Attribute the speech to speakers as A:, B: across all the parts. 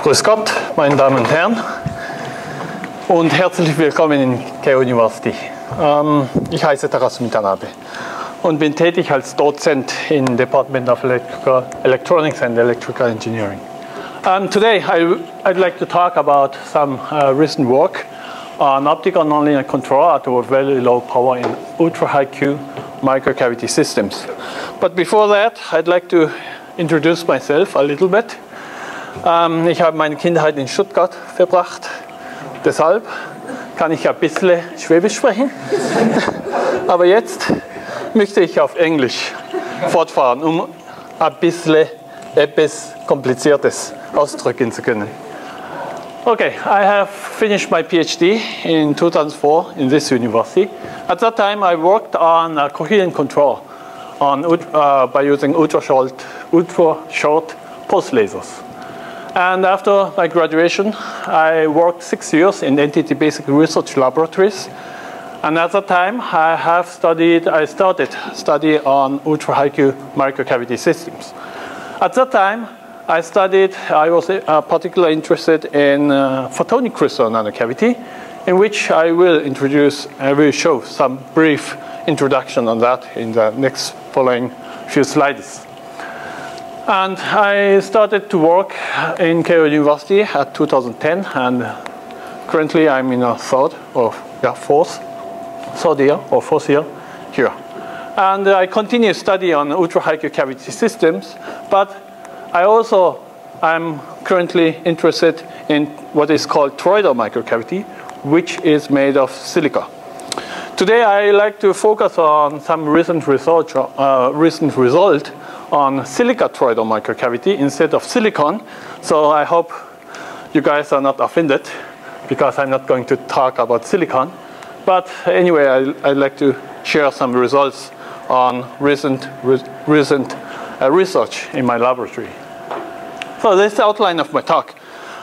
A: Grüß Gott, meine Damen und Herren, und herzlich willkommen in Keio University. Ich heiße Takasumi Tanabe und bin tätig als Dozent im Department of Electronics and Electrical Engineering. Today I'd like to talk about some recent work on optical nonlinear control at a very low power in ultra-high-Q microcavity systems. But before that, I'd like to introduce myself a little bit. Ich habe meine Kindheit in Stuttgart verbracht, deshalb kann ich ein bisschen Schwäbisch sprechen. Aber jetzt möchte ich auf Englisch fortfahren, um ein bisschen etwas Kompliziertes ausdrücken zu können. Okay, I have finished my PhD in 2004 in this university. At that time, I worked on coherent control by using ultra-short pulse lasers. And after my graduation, I worked 6 years in entity basic research laboratories. And at that time, I started study on ultra-high-Q microcavity systems. At that time, I was particularly interested in photonic crystal nanocavity, in which I will show some brief introduction on that in the next following few slides. And I started to work in Keio University at 2010, and currently I'm in a fourth year here. And I continue study on ultra-high-Q cavity systems, but I'm currently interested in what is called toroidal microcavity, which is made of silica. Today I like to focus on some recent result on silica toroidal microcavity instead of silicon. So I hope you guys are not offended because I'm not going to talk about silicon. But anyway, I'd like to share some results on recent research in my laboratory. So this is the outline of my talk.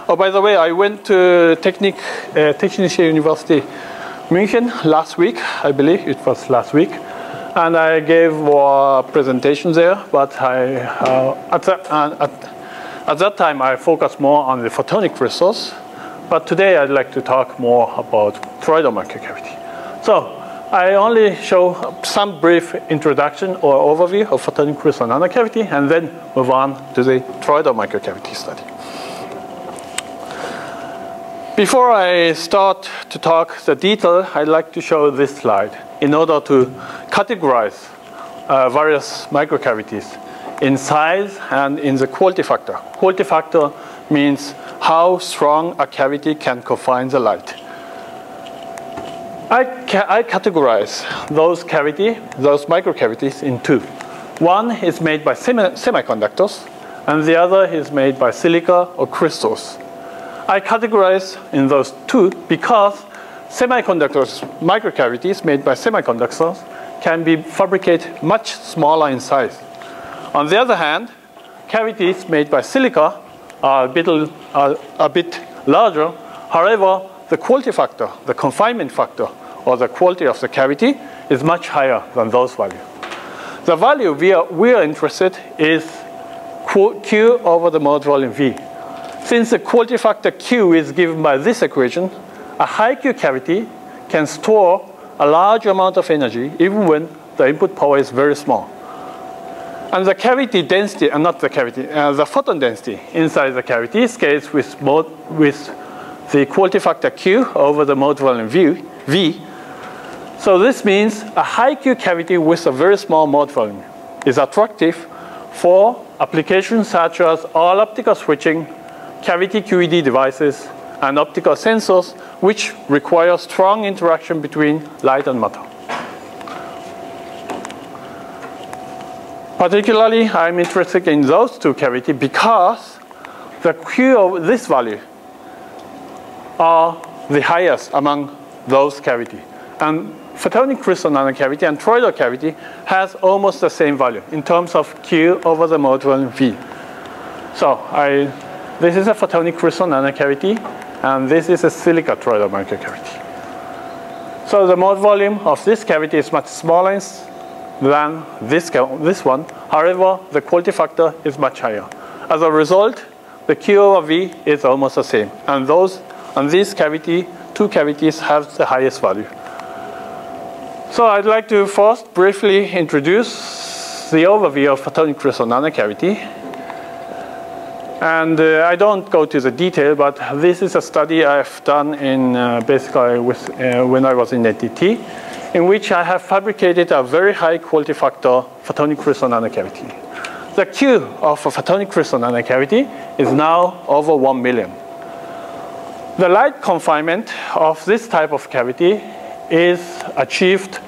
A: Oh, by the way, I went to Technische University Munchen last week, I believe it was last week. And I gave a presentation there, but at that time I focused more on the photonic crystals. But today I'd like to talk more about toroidal microcavity. So I only show some brief introduction or overview of photonic crystal nanocavity, and then move on to the toroidal microcavity study. Before I start to talk the detail, I'd like to show this slide in order to categorize various microcavities in size and in the quality factor. Quality factor means how strong a cavity can confine the light. I categorize those microcavities in two. One is made by semiconductors, and the other is made by silica or crystals. I categorize in those two because microcavities made by semiconductors can be fabricated much smaller in size. On the other hand, cavities made by silica are a bit larger. However, the quality factor, the confinement factor, or the quality of the cavity is much higher than those values. The value we are interested is Q over the mode volume V. Since the quality factor Q is given by this equation, a high-Q cavity can store a large amount of energy even when the input power is very small. And the cavity density, the photon density inside the cavity scales with the quality factor Q over the mode volume V. So this means a high-Q cavity with a very small mode volume is attractive for applications such as all optical switching, cavity QED devices, and optical sensors, which require strong interaction between light and matter. Particularly, I'm interested in those two cavities because the Q of this value are the highest among those cavities. And photonic crystal nanocavity and toroidal cavity has almost the same value in terms of Q over the mode volume V. So this is a photonic crystal nanocavity, and this is a silica toroidal microcavity. So the mode volume of this cavity is much smaller than this one. However, the quality factor is much higher. As a result, the Q over V is almost the same. And these two cavities have the highest value. So I'd like to first briefly introduce the overview of photonic crystal nanocavity. And I don't go to the detail, but this is a study I've done in basically when I was in NTT, in which I have fabricated a very high quality factor photonic crystal nanocavity. The Q of a photonic crystal nanocavity is now over 1 million. The light confinement of this type of cavity is achieved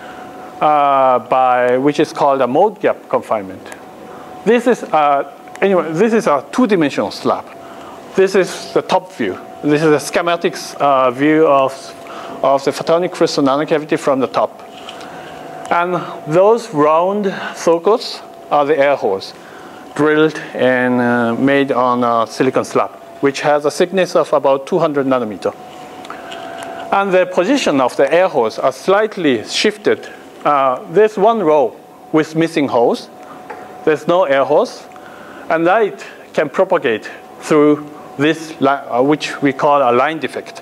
A: which is called a mode gap confinement. This is this is a two-dimensional slab. This is the top view. This is a schematics view of the photonic crystal nanocavity from the top. And those round circles are the air holes drilled and made on a silicon slab, which has a thickness of about 200 nanometer. And the position of the air holes are slightly shifted. There's one row with missing holes. There's no air holes. And light can propagate through this, which we call a line defect.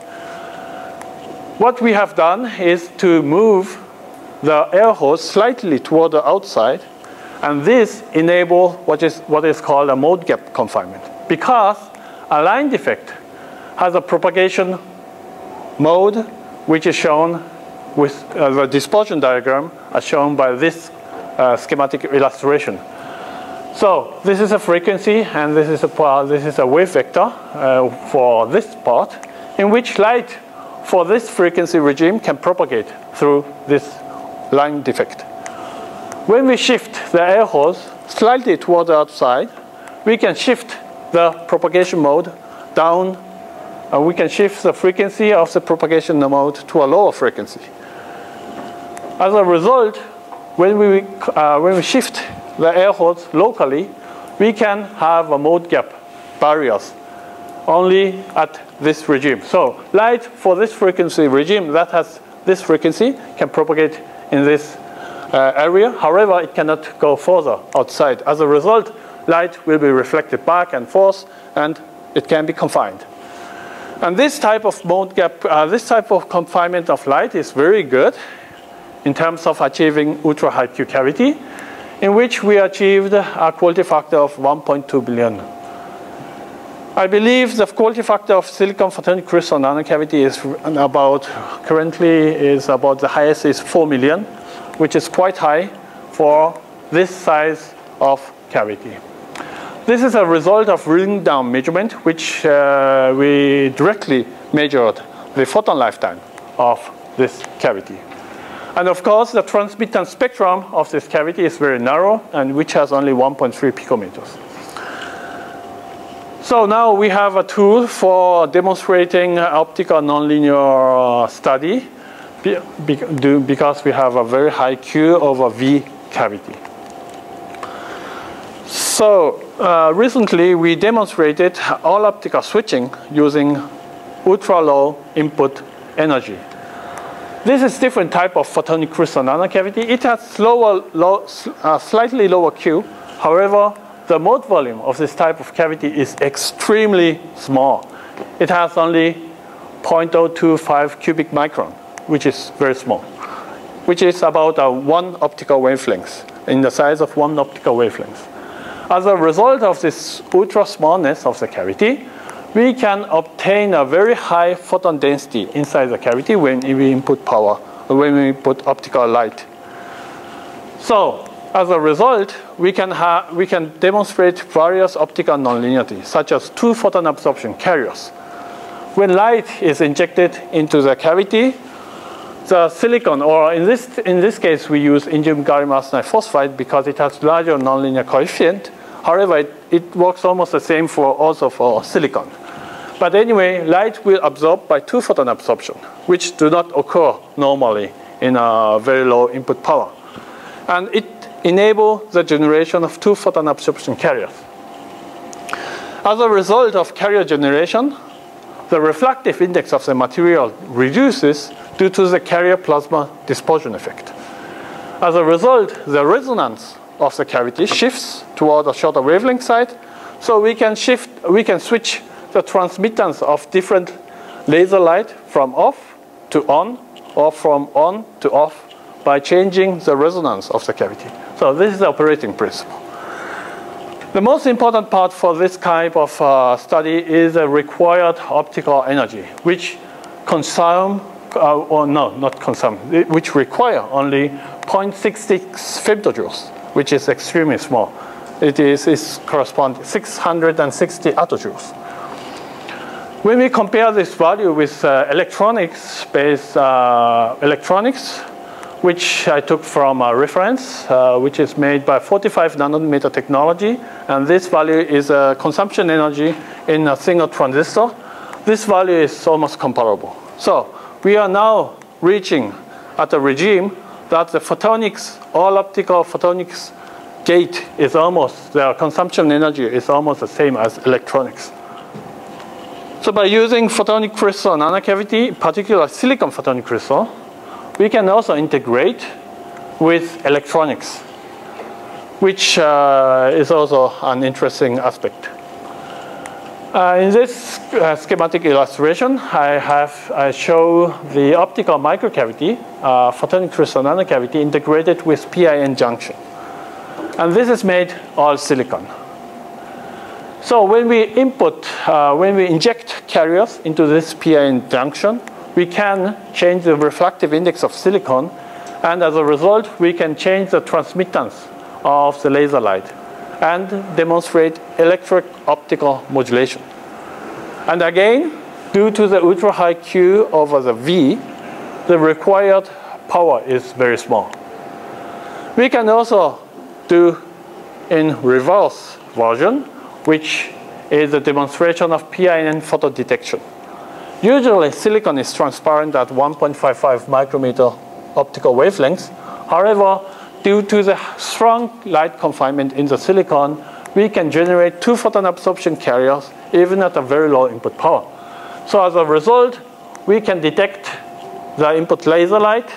A: What we have done is to move the air holes slightly toward the outside, and this enables what is called a mode gap confinement. Because a line defect has a propagation mode, which is shown with the dispersion diagram as shown by this schematic illustration. So this is a frequency, and this is a wave vector for this part, in which light for this frequency regime can propagate through this line defect. When we shift the air holes slightly toward the outside, we can shift the propagation mode down, and we can shift the frequency of the propagation mode to a lower frequency. As a result, when we shift the air holes locally, we can have a mode gap barriers only at this regime. So light for this frequency regime that has this frequency can propagate in this area. However, it cannot go further outside. As a result, light will be reflected back and forth, and it can be confined. And this type of mode gap, this type of confinement of light is very good in terms of achieving ultra-high-Q cavity, in which we achieved a quality factor of 1.2 billion. I believe the quality factor of silicon photonic crystal nanocavity is about the highest is 4 million, which is quite high for this size of cavity. This is a result of ring down measurement, which we directly measured the photon lifetime of this cavity. And of course, the transmittance spectrum of this cavity is very narrow, and which has only 1.3 picometers. So now we have a tool for demonstrating optical nonlinear study because we have a very high Q over V cavity. So recently we demonstrated all optical switching using ultra-low input energy. This is different type of photonic crystal nanocavity. It has slightly lower Q. However, the mode volume of this type of cavity is extremely small. It has only 0.025 cubic micron, which is very small, which is about one optical wavelength, in the size of one optical wavelength. As a result of this ultra smallness of the cavity, we can obtain a very high photon density inside the cavity when we input power, when we put optical light. So, as a result, we can demonstrate various optical nonlinearities, such as two photon absorption carriers. When light is injected into the cavity, the silicon, or in this case, we use indium gallium arsenide phosphide because it has larger nonlinear coefficient. However, it works almost the same also for silicon. But anyway, light will absorb by two photon absorption, which do not occur normally in a very low input power. And it enables the generation of two photon absorption carriers. As a result of carrier generation, the refractive index of the material reduces due to the carrier plasma dispersion effect. As a result, the resonance of the cavity shifts toward a shorter wavelength side, So we can switch the transmittance of different laser light from off to on, or from on to off, by changing the resonance of the cavity. So this is the operating principle. The most important part for this type of study is the required optical energy, which which require only 0.66 femtojoules, which is extremely small. It corresponds to 660 attojoules. When we compare this value with electronics-based electronics, which I took from a reference, which is made by 45 nanometer technology, and this value is a consumption energy in a single transistor. This value is almost comparable. So we are now reaching at a regime that the photonics, all optical photonics gate is almost, their consumption energy is almost the same as electronics. So by using photonic crystal nanocavity, particularly silicon photonic crystal, we can also integrate with electronics, which is also an interesting aspect. In this schematic illustration, I show the optical microcavity, photonic crystal nanocavity, integrated with PIN junction. And this is made all silicon. So when we inject carriers into this PIN junction, we can change the refractive index of silicon, and as a result, we can change the transmittance of the laser light and demonstrate electric optical modulation. And again, due to the ultra-high-Q over the V, the required power is very small. We can also do in reverse version, which is a demonstration of PIN photodetection. Usually, silicon is transparent at 1.55 micrometer optical wavelengths. However, due to the strong light confinement in the silicon, we can generate 2 photon absorption carriers even at a very low input power. So as a result, we can detect the input laser light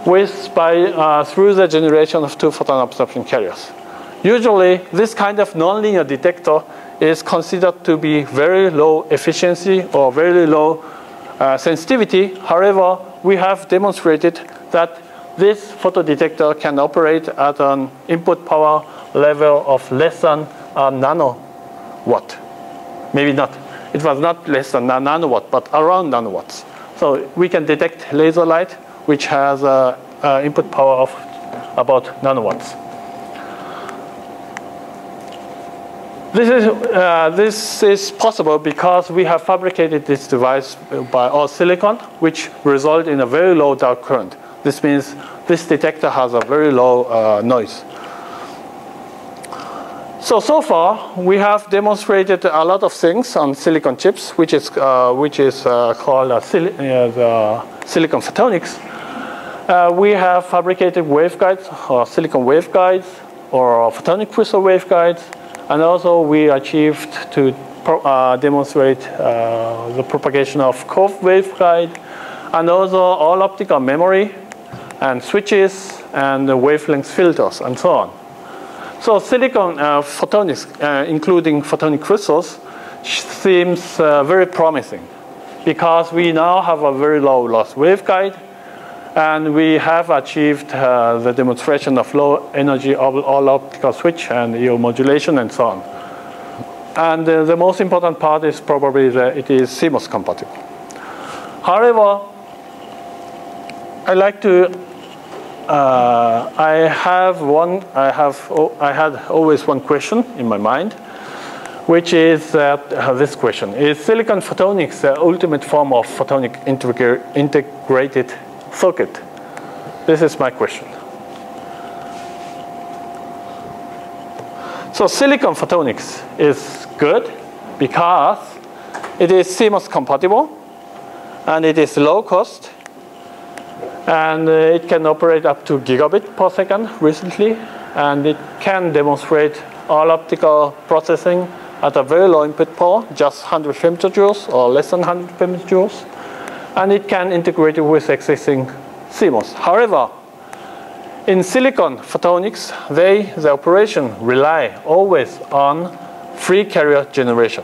A: through the generation of 2 photon absorption carriers. Usually, this kind of nonlinear detector is considered to be very low efficiency or very low sensitivity. However, we have demonstrated that this photodetector can operate at an input power level of less than a nanowatt. Maybe not. It was not less than a nanowatt, but around nanowatts. So we can detect laser light, which has an input power of about nanowatts. This is possible because we have fabricated this device by all silicon, which result in a very low dark current. This means this detector has a very low noise. So far, we have demonstrated a lot of things on silicon chips, which is called the silicon photonics. We have fabricated waveguides, or silicon waveguides, or photonic crystal waveguides. And also, we achieved to demonstrate the propagation of curved waveguide, and also all optical memory, and switches, and the wavelength filters, and so on. So silicon photonics, including photonic crystals, seems very promising, because we now have a very low loss waveguide, and we have achieved the demonstration of low energy all optical switch and EO modulation and so on. And the most important part is probably that it is CMOS compatible. However, I had always one question in my mind, which is this question: is silicon photonics the ultimate form of photonic integrated circuit? This is my question. So silicon photonics is good because it is CMOS compatible, and it is low cost, and it can operate up to gigabit per second recently, and it can demonstrate all optical processing at a very low input power, just 100 femtojoules or less than 100 femtojoules. And it can integrate it with existing CMOS. However, In silicon photonics, the operation rely always on free carrier generation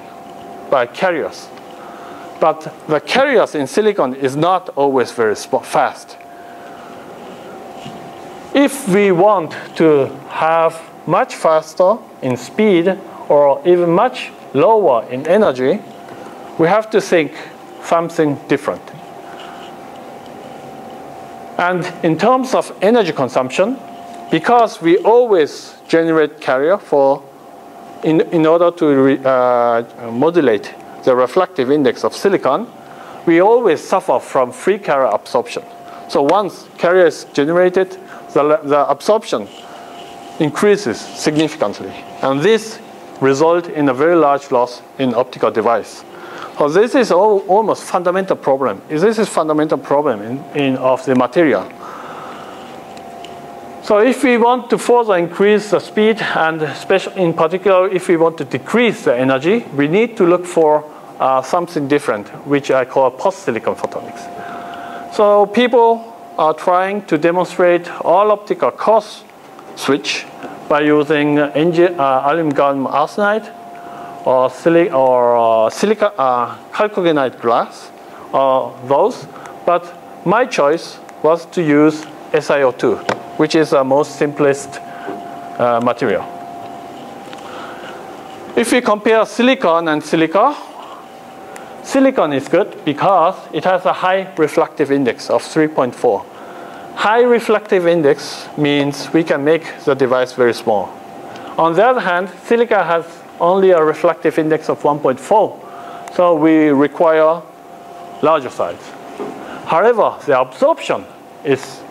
A: by carriers. But the carriers in silicon is not always very fast. If we want to have much faster in speed or even much lower in energy, we have to think something different. And in terms of energy consumption, because we always generate carrier in order to modulate the reflective index of silicon, we always suffer from free carrier absorption. So once carrier is generated, the absorption increases significantly. And this results in a very large loss in optical device. So this is almost fundamental problem. This is fundamental problem of the material. So if we want to further increase the speed, and especially in particular if we want to decrease the energy, we need to look for something different, which I call post-silicon photonics. So people are trying to demonstrate all optical cross switch by using aluminum gallium arsenide or silica chalcogenide glass, or those. But my choice was to use SiO2, which is the most simplest material. If we compare silicon and silica, silicon is good because it has a high reflective index of 3.4. High reflective index means we can make the device very small. On the other hand, silica has only a reflective index of 1.4, so we require larger size. However, the absorption is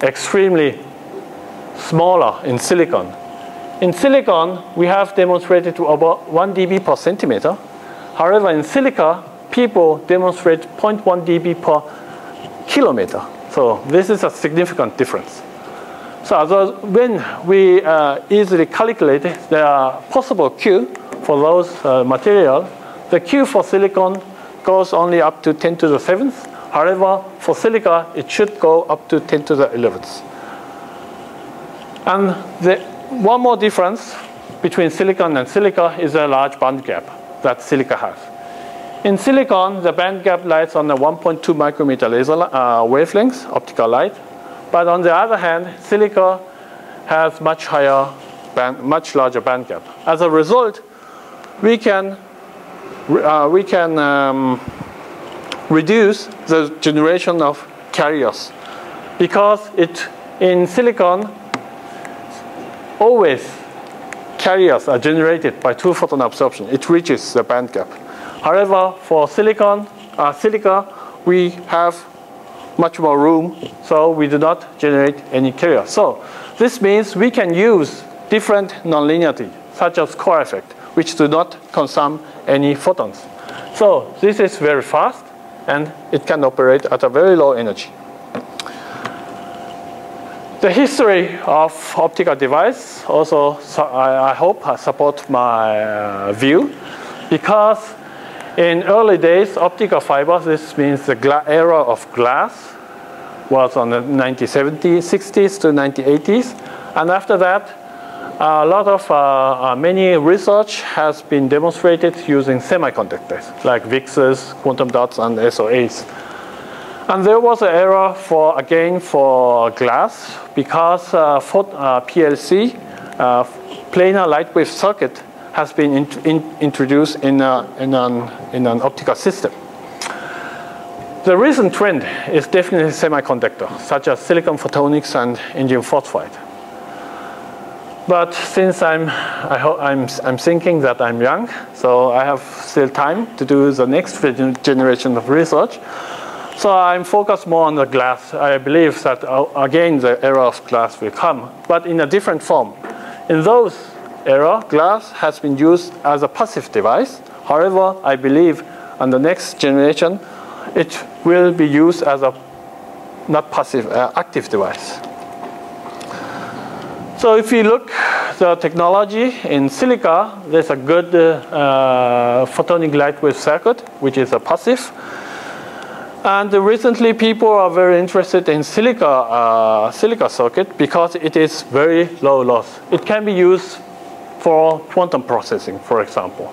A: extremely smaller in silicon. In silicon, we have demonstrated to about 1 dB per centimeter. However, in silica, people demonstrate 0.1 dB per kilometer. So this is a significant difference. So when we easily calculate the possible Q for those materials, the Q for silicon goes only up to 10 to the 7th. However, for silica, it should go up to 10 to the 11th. And one more difference between silicon and silica is a large band gap that silica has. In silicon, the band gap lies on the 1.2 micrometer laser wavelengths, optical light. But on the other hand, silica has much larger band gap. As a result, we can reduce the generation of carriers, because in silicon always carriers are generated by two photon absorption. It reaches the band gap. However, for silica, we have much more room, so we do not generate any carrier. So this means we can use different nonlinearity, such as core effect, which do not consume any photons. So this is very fast, and it can operate at a very low energy. The history of optical device also, I hope, support my view, because in early days, optical fibers, this means the era of glass, was on the 1960s, 60s to 1980s. And after that, a lot of many research has been demonstrated using semiconductors, like VIXs, quantum dots, and SOAs. And there was an era again for glass, because PLC, planar light wave circuit, has been introduced in an optical system. The recent trend is definitely semiconductor, such as silicon photonics and indium phosphide. But since I'm thinking that I'm young, so I have still time to do the next generation of research. So I'm focused more on the glass. I believe that again the era of glass will come, but in a different form. In those era, glass has been used as a passive device. However, I believe on the next generation, it will be used as a not passive, active device. So if you look the technology in silica, there's a good photonic light wave circuit, which is a passive. And recently, people are very interested in silica circuit because it is very low loss. It can be used for quantum processing, for example.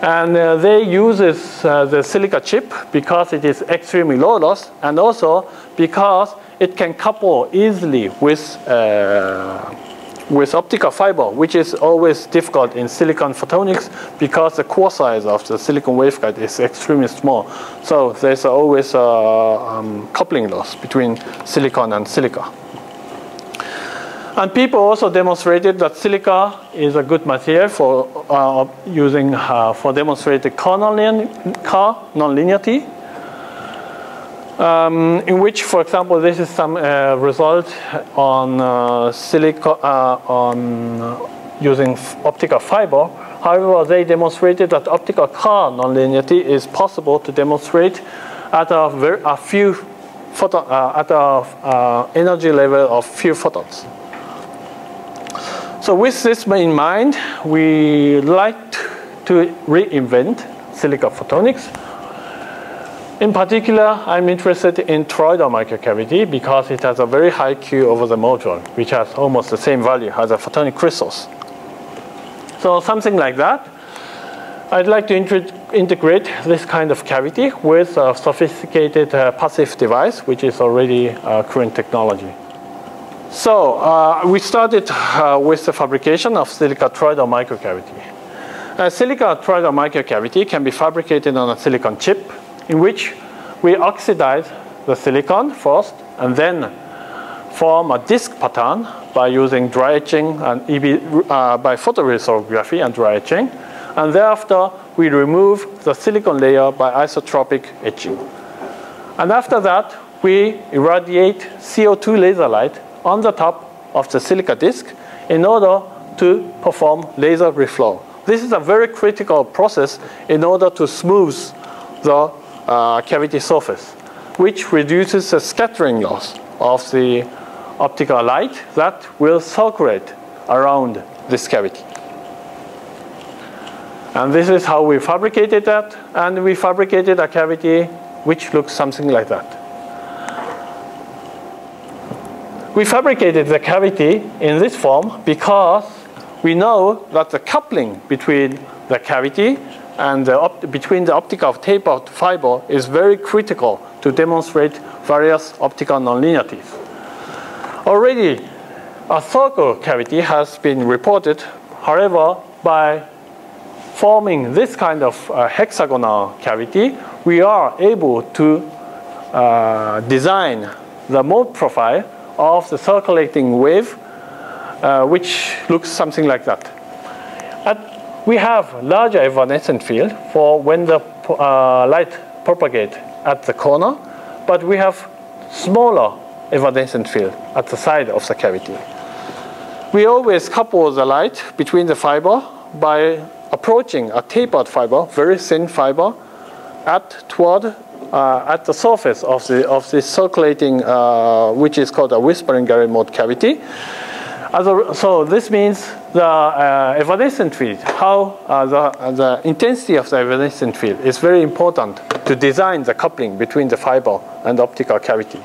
A: And they use the silica chip because it is extremely low loss, and also because it can couple easily with optical fiber, which is always difficult in silicon photonics because the core size of the silicon waveguide is extremely small. So there's always a coupling loss between silicon and silica. And people also demonstrated that silica is a good material for for demonstrating Kerr nonlinearity. In which, for example, this is some result on using optical fiber. However, they demonstrated that optical Kerr nonlinearity is possible to demonstrate at a few energy level of few photons. So with this in mind, we like to reinvent silica photonics. In particular, I'm interested in toroidal microcavity because it has a very high Q over the module, which has almost the same value as the photonic crystals. So something like that. I'd like to integrate this kind of cavity with a sophisticated passive device, which is already current technology. So we started with the fabrication of silica toroidal microcavity. Silica toroidal microcavity can be fabricated on a silicon chip, in which we oxidize the silicon first and then form a disk pattern by using dry etching and by photoresorption and dry etching. And thereafter, we remove the silicon layer by isotropic etching. And after that, we irradiate CO2 laser light on the top of the silica disk in order to perform laser reflow. This is a very critical process in order to smooth the cavity surface, which reduces the scattering loss of the optical light that will circulate around this cavity. And this is how we fabricated that, and we fabricated a cavity which looks something like that. We fabricated the cavity in this form because we know that the coupling between the cavity and between the optical tapered fiber is very critical to demonstrate various optical nonlinearities. Already, a circle cavity has been reported. However, by forming this kind of hexagonal cavity, we are able to design the mode profile of the circulating wave, which looks something like that. We have larger evanescent field for when the light propagates at the corner, but we have smaller evanescent field at the side of the cavity. We always couple the light between the fiber by approaching a tapered fiber, very thin fiber, at the surface of the circulating, which is called a whispering Gary mode cavity. So this means the evanescent field, the intensity of the evanescent field is very important to design the coupling between the fiber and optical cavity.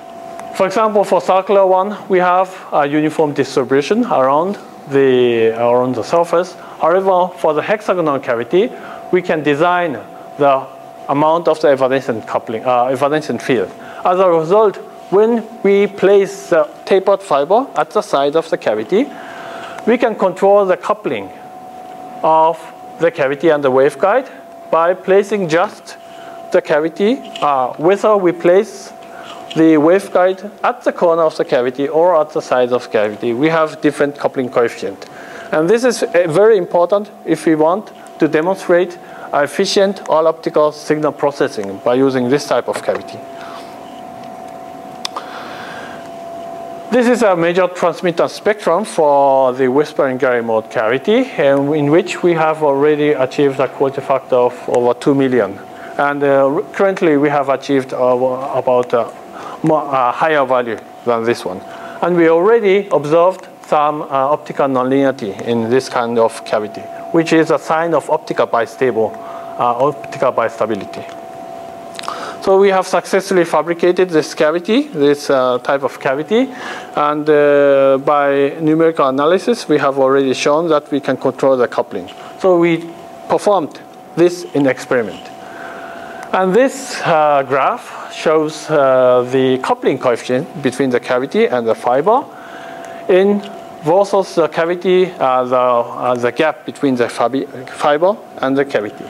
A: For example, for circular one, we have a uniform distribution around the surface. However, for the hexagonal cavity, we can design the amount of the evanescent coupling, evanescent field. As a result, when we place the tapered fiber at the side of the cavity, we can control the coupling of the cavity and the waveguide by placing just the cavity, whether we place the waveguide at the corner of the cavity or at the side of the cavity. We have different coupling coefficient. And this is very important if we want to demonstrate efficient all-optical signal processing by using this type of cavity. This is a major transmitter spectrum for the whispering Gary mode cavity, in which we have already achieved a quality factor of over 2 million. And currently we have achieved about a higher value than this one. And we already observed some optical nonlinearity in this kind of cavity, which is a sign of optical bistability. So we have successfully fabricated this cavity, this type of cavity, and by numerical analysis, we have already shown that we can control the coupling. So we performed this in experiment. And this graph shows the coupling coefficient between the cavity and the fiber in versus the cavity, the gap between the fiber and the cavity.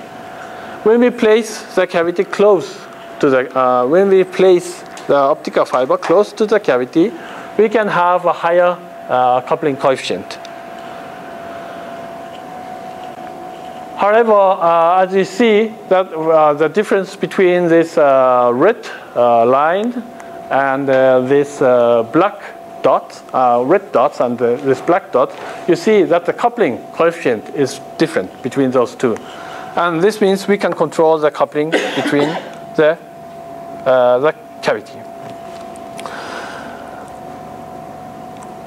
A: When we place the cavity close to the, when we place the optical fiber close to the cavity, we can have a higher coupling coefficient. However, as you see, that the difference between this red line and this black dot, red dots and this black dot, you see that the coupling coefficient is different between those two. And this means we can control the coupling between the cavity.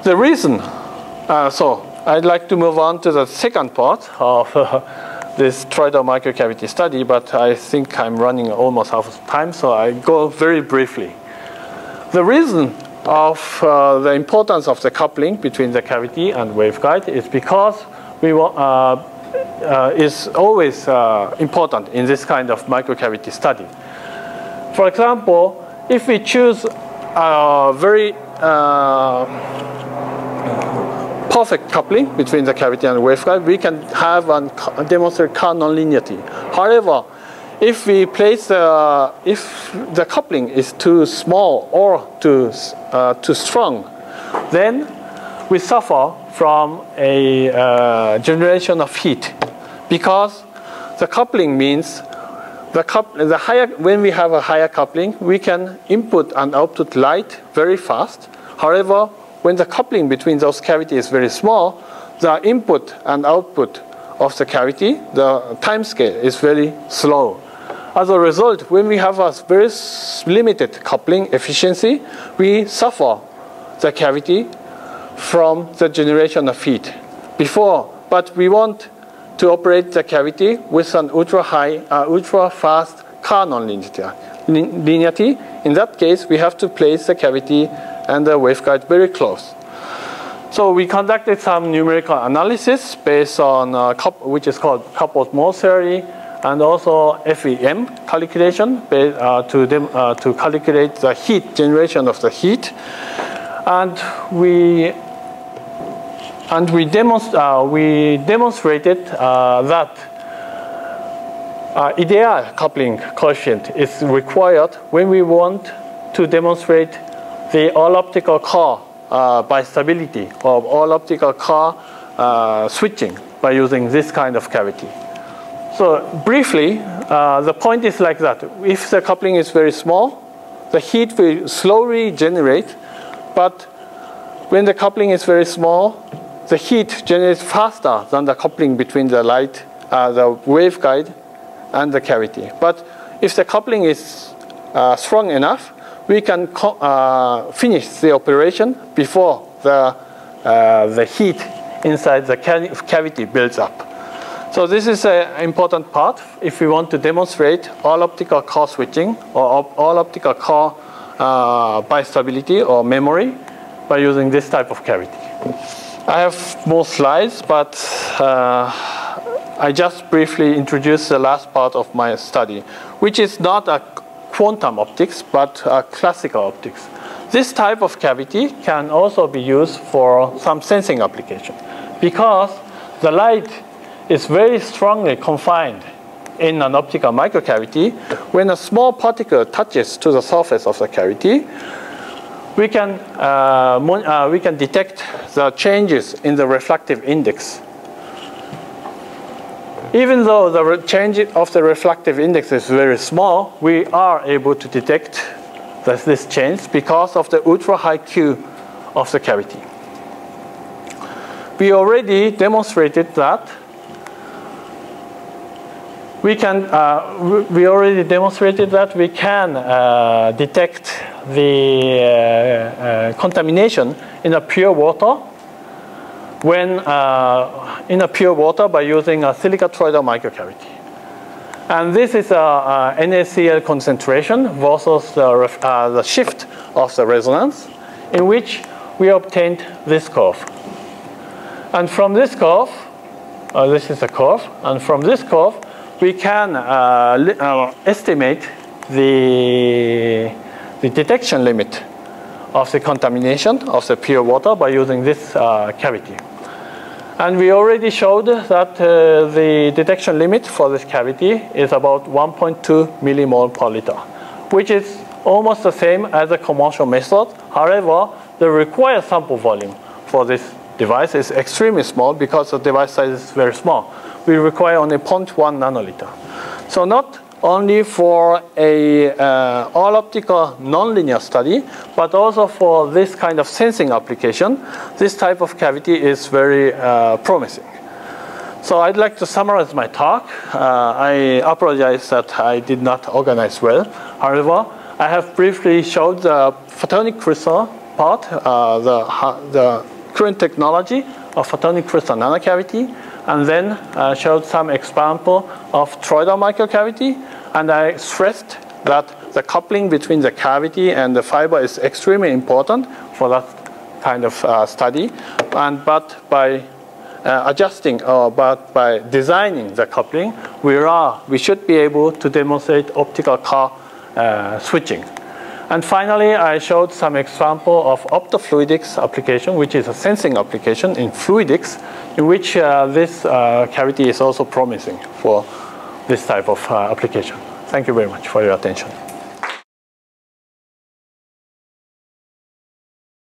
A: The reason, so I'd like to move on to the second part of this toroidal microcavity study, but I think I'm running almost out of time, so I go very briefly. The reason of the importance of the coupling between the cavity and waveguide is because we is always important in this kind of microcavity study. For example, if we choose a very perfect coupling between the cavity and waveguide, we can have and demonstrate Kerr nonlinearity. However, if we place if the coupling is too small or too strong, then we suffer from a generation of heat, because the coupling means when we have a higher coupling, we can input and output light very fast. However, when the coupling between those cavities is very small, the input and output of the cavity, the time scale is very slow. As a result, when we have a very limited coupling efficiency, we suffer the cavity from the generation of heat. But we want to operate the cavity with an ultra-fast Kerr nonlinearity. In that case, we have to place the cavity and the waveguide very close. So we conducted some numerical analysis based on which is called coupled Moore theory, and also FEM calculation to calculate the heat generation of the heat, and we demonstrated that ideal coupling coefficient is required when we want to demonstrate the all-optical Kerr bistability or all-optical Kerr switching by using this kind of cavity. So briefly, the point is like that. If the coupling is very small, the heat will slowly generate, but when the coupling is very small, the heat generates faster than the coupling between the light, the waveguide, and the cavity. But if the coupling is strong enough, we can finish the operation before the heat inside the cavity builds up. So this is an important part if we want to demonstrate all-optical Kerr switching or all-optical Kerr bistability or memory by using this type of cavity. I have more slides, but I just briefly introduced the last part of my study, which is not a quantum optics, but classical optics. This type of cavity can also be used for some sensing application, because the light is very strongly confined in an optical microcavity. When a small particle touches to the surface of the cavity, we can detect the changes in the refractive index. Even though the change of the refractive index is very small, we are able to detect this change because of the ultra-high-Q of the cavity. We already demonstrated that we can detect the contamination in a pure water by using a silica toroidal microcavity. And this is a NaCl concentration versus the shift of the resonance, in which we obtained this curve. And from this curve, this is a curve, and from this curve, we can estimate the detection limit of the contamination of the pure water by using this cavity. And we already showed that the detection limit for this cavity is about 1.2 millimole per liter, which is almost the same as a commercial method. However, the required sample volume for this device is extremely small because the device size is very small. We require only 0.1 nanoliter. So not only for a all-optical nonlinear study, but also for this kind of sensing application, this type of cavity is very promising. So I'd like to summarize my talk. I apologize that I did not organize well. However, I have briefly showed the photonic crystal part, the current technology of photonic crystal nanocavity, and then showed some example of toroidal microcavity, and I stressed that the coupling between the cavity and the fiber is extremely important for that kind of study, but by adjusting or by designing the coupling, we should be able to demonstrate optical Kerr switching. And finally, I showed some example of optofluidics application, which is a sensing application in fluidics, in which this cavity is also promising for this type of application. Thank you very much for your attention.